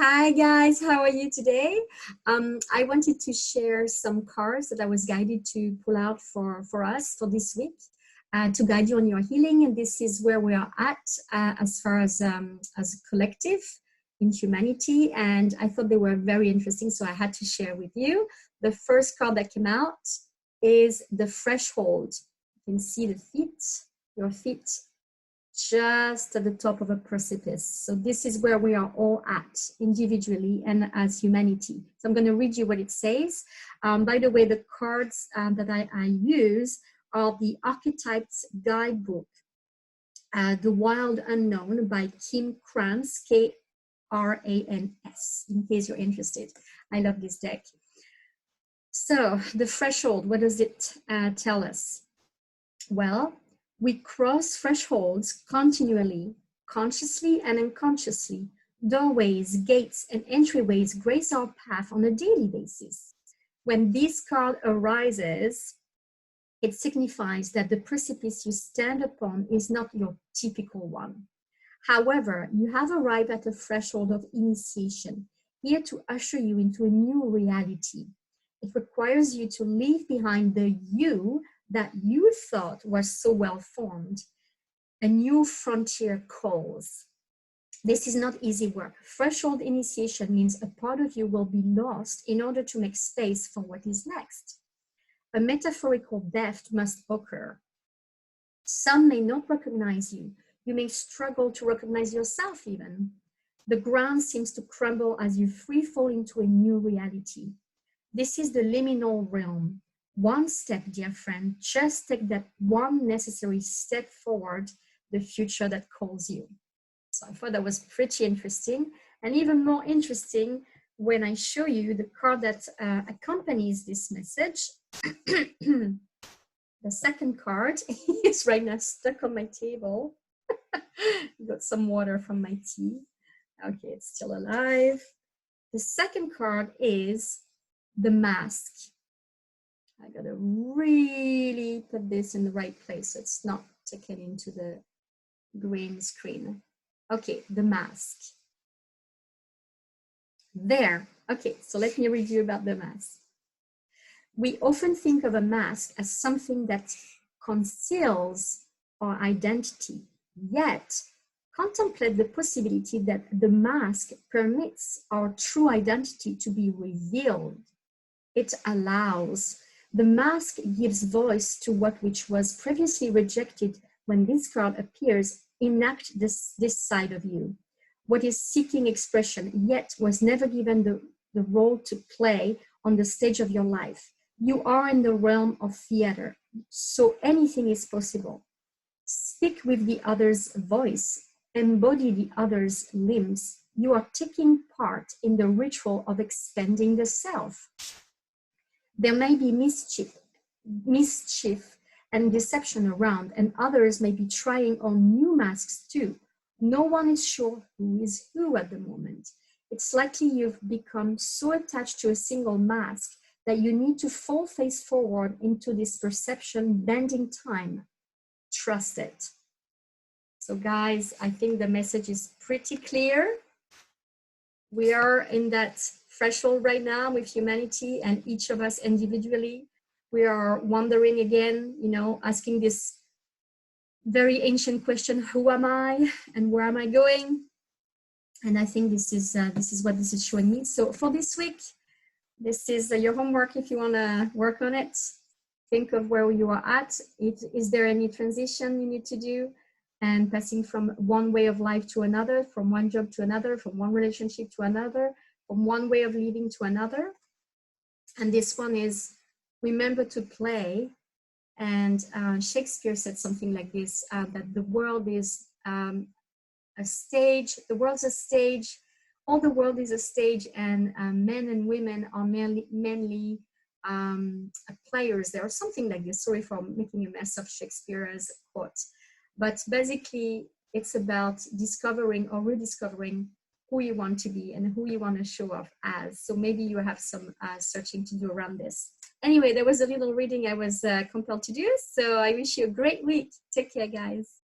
Hi guys, how are you today? I wanted to share some cards that I was guided to pull out for us for this week to guide you on your healing. And this is where we are at as far as a collective in humanity. And I thought they were very interesting, so I had to share with you. The first card that came out is the threshold. You can see the feet, your feet, just at the top of a precipice. So this is where we are all at individually and as humanity. So I'm going to read you what it says. By the way, the cards that I use are the Archetypes Guidebook, The Wild Unknown by Kim Krans, Krans, in case you're interested. I love this deck. So the threshold, what does it tell us? Well, we cross thresholds continually, consciously and unconsciously. Doorways, gates, and entryways grace our path on a daily basis. When this card arises, it signifies that the precipice you stand upon is not your typical one. However, you have arrived at a threshold of initiation, here to usher you into a new reality. It requires you to leave behind the you that you thought was so well formed. A new frontier calls. This is not easy work. Threshold initiation means a part of you will be lost in order to make space for what is next. A metaphorical death must occur. Some may not recognize you. You may struggle to recognize yourself even. The ground seems to crumble as you free fall into a new reality. This is the liminal realm. One step, dear friend, just take that one necessary step forward, the future that calls you. So I thought that was pretty interesting, and even more interesting when I show you the card that accompanies this message. The second card is right now stuck on my table. Got some water from my tea. Okay, it's still alive. The second card is the mask. I gotta really put this in the right place so it's not taken into the green screen. Okay, the mask. There. Okay, so let me read you about the mask. We often think of a mask as something that conceals our identity, yet contemplate the possibility that the mask permits our true identity to be revealed. It allows. The mask gives voice to what which was previously rejected. When this card appears, enact this side of you. What is seeking expression, yet was never given the role to play on the stage of your life. You are in the realm of theater, so anything is possible. Speak with the other's voice, embody the other's limbs. You are taking part in the ritual of expanding the self. There may be mischief and deception around, and others may be trying on new masks too. No one is sure who is who at the moment. It's likely you've become so attached to a single mask that you need to fall face forward into this perception bending time. Trust it. So guys, I think the message is pretty clear. We are in that threshold right now with humanity, and each of us individually. We are wondering again, asking this very ancient question, who am I and where am I going? And I think this is what this is showing me. So for this week, this is your homework if you want to work on it. Think of where you are at. Is there any transition you need to do? And passing from one way of life to another, from one job to another, from one relationship to another, from one way of living to another. And this one is, remember to play. And Shakespeare said something like this, that the world is a stage, the world's a stage, all the world is a stage, and men and women are mainly players there, or something like this. Sorry for making a mess of Shakespeare's quote. But basically, it's about discovering or rediscovering who you want to be and who you want to show off as. So maybe you have some searching to do around this. Anyway, there was a little reading I was compelled to do. So I wish you a great week. Take care, guys.